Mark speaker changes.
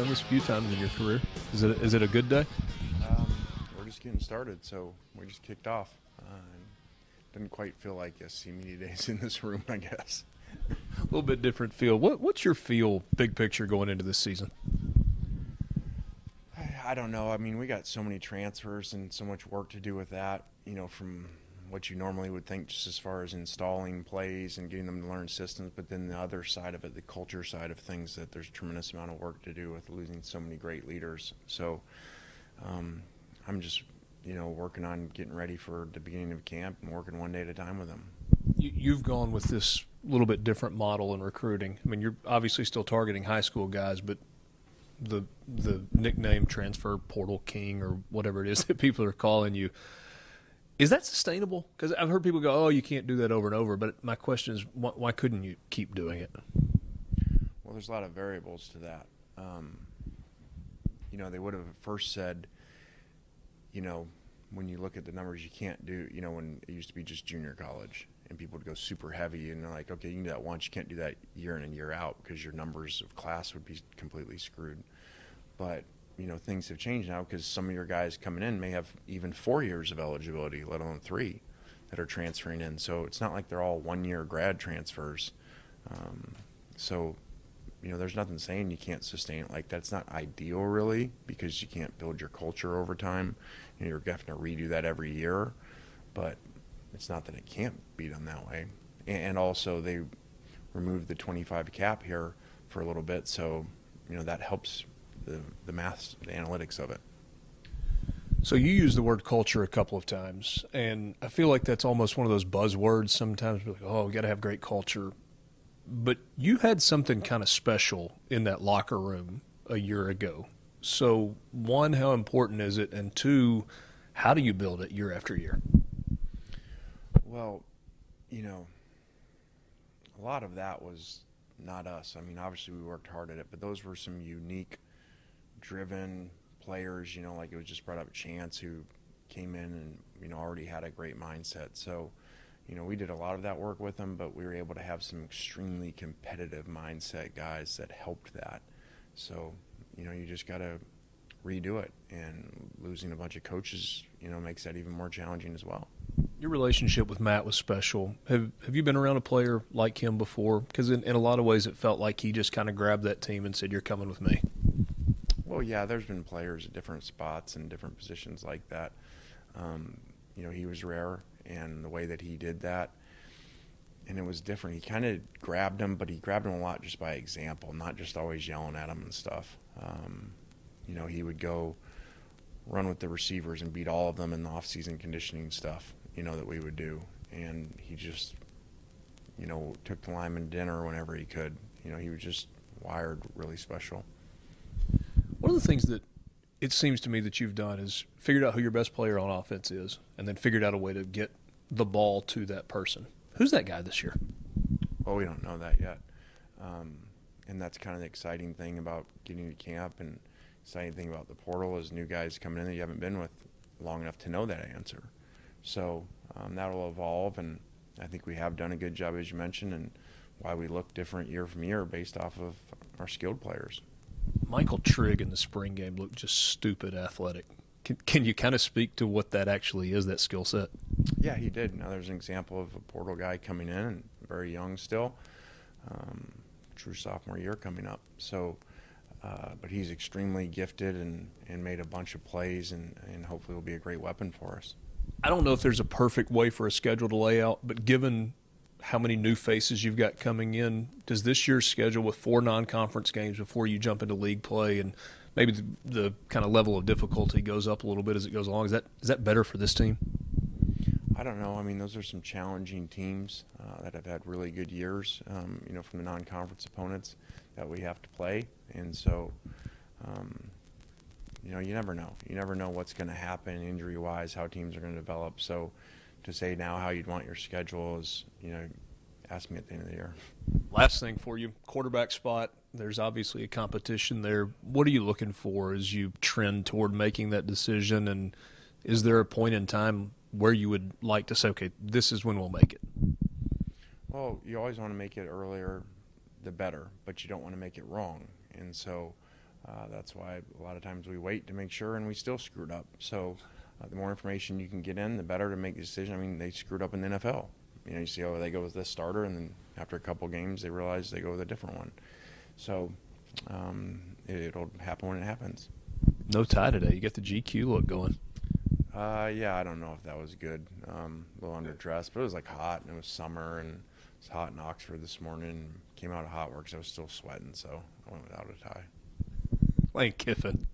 Speaker 1: Done this a few times in your career. Is it a good day?
Speaker 2: We're just getting started, so we just kicked off. Didn't quite feel like SC Media Days in this room, I guess.
Speaker 1: A little bit different feel. What's your feel, big picture, going into this season?
Speaker 2: I don't know. I mean, we got so many transfers and so much work to do with that, from what you normally would think just as far as installing plays and getting them to learn systems, but then the other side of it, the culture side of things, that there's a tremendous amount of work to do with losing so many great leaders. So I'm just, working on getting ready for the beginning of camp and working one day at a time with them.
Speaker 1: You've gone with this little bit different model in recruiting. I mean, you're obviously still targeting high school guys, but the nickname transfer portal king or whatever it is that people are calling you, is that sustainable? Because I've heard people go, oh, you can't do that over and over. But my question is, why couldn't you keep doing it?
Speaker 2: Well, there's a lot of variables to that. They would have first said, when you look at the numbers, you can't do, when it used to be just junior college and people would go super heavy and they're like, okay, you can do that once, you can't do that year in and year out because your numbers of class would be completely screwed. But, things have changed now because some of your guys coming in may have even 4 years of eligibility, let alone 3 that are transferring in. So it's not like they're all one-year grad transfers. There's nothing saying you can't sustain it like that. It's not ideal, really, because you can't build your culture over time. You're going to have to redo that every year. But it's not that it can't be done that way. And also, they removed the 25 cap here for a little bit, so that helps the math, the analytics of it.
Speaker 1: So you use the word culture a couple of times, and I feel like that's almost one of those buzzwords sometimes. We're like, oh, we got to have great culture. But you had something kind of special in that locker room a year ago. So, one, how important is it? And two, how do you build it year after year?
Speaker 2: Well, a lot of that was not us. I mean, obviously we worked hard at it, but those were some unique, driven players, like it was just brought up Chance, who came in and, already had a great mindset. So, we did a lot of that work with them, but we were able to have some extremely competitive mindset guys that helped that. So, you just got to redo it, and losing a bunch of coaches, makes that even more challenging as well.
Speaker 1: Your relationship with Matt was special. Have you been around a player like him before? Because in a lot of ways it felt like he just kind of grabbed that team and said, you're coming with me.
Speaker 2: Well, yeah, there's been players at different spots and different positions like that. He was rare, and the way that he did that, and it was different. He kind of grabbed him, but he grabbed him a lot just by example, not just always yelling at him and stuff. He would go run with the receivers and beat all of them in the off-season conditioning stuff, that we would do. And he just, took the lineman dinner whenever he could. He was just wired really special.
Speaker 1: One of the things that it seems to me that you've done is figured out who your best player on offense is and then figured out a way to get the ball to that person. Who's that guy this year?
Speaker 2: Well, we don't know that yet. And that's kind of the exciting thing about getting to camp, and exciting thing about the portal is new guys coming in that you haven't been with long enough to know that answer. So that'll evolve, and I think we have done a good job, as you mentioned, and why we look different year from year based off of our skilled players.
Speaker 1: Michael Trigg in the spring game looked just stupid athletic. Can you kind of speak to what that actually is, that skill set?
Speaker 2: Yeah, he did. Now there's an example of a portal guy coming in, and very young still, true sophomore year coming up. So, but he's extremely gifted and made a bunch of plays, and hopefully will be a great weapon for us.
Speaker 1: I don't know if there's a perfect way for a schedule to lay out, but given how many new faces you've got coming in, does this year's schedule with 4 non-conference games before you jump into league play, and maybe the kind of level of difficulty goes up a little bit as it goes along, is that better for this team?
Speaker 2: I don't know. I mean, those are some challenging teams that have had really good years, from the non-conference opponents that we have to play. And so, you never know. You never know what's going to happen injury-wise, how teams are going to develop. So to say now how you'd want your schedule is, ask me at the end of the year.
Speaker 1: Last thing for you, quarterback spot. There's obviously a competition there. What are you looking for as you trend toward making that decision? And is there a point in time where you would like to say, okay, this is when we'll make it?
Speaker 2: Well, you always want to make it earlier, the better, but you don't want to make it wrong. And so That's why a lot of times we wait to make sure, and we still screwed up. So the more information you can get in, the better to make the decision. I mean, they screwed up in the NFL. You know, you see, they go with this starter, and then after a couple games, they realize they go with a different one. So it'll happen when it happens.
Speaker 1: No tie today. You got the GQ look going.
Speaker 2: Yeah, I don't know if that was good. A little underdressed, but it was like hot, and it was summer, and it was hot in Oxford this morning. And came out of hot work, so I was still sweating, so I went without a tie.
Speaker 1: Lane Kiffin.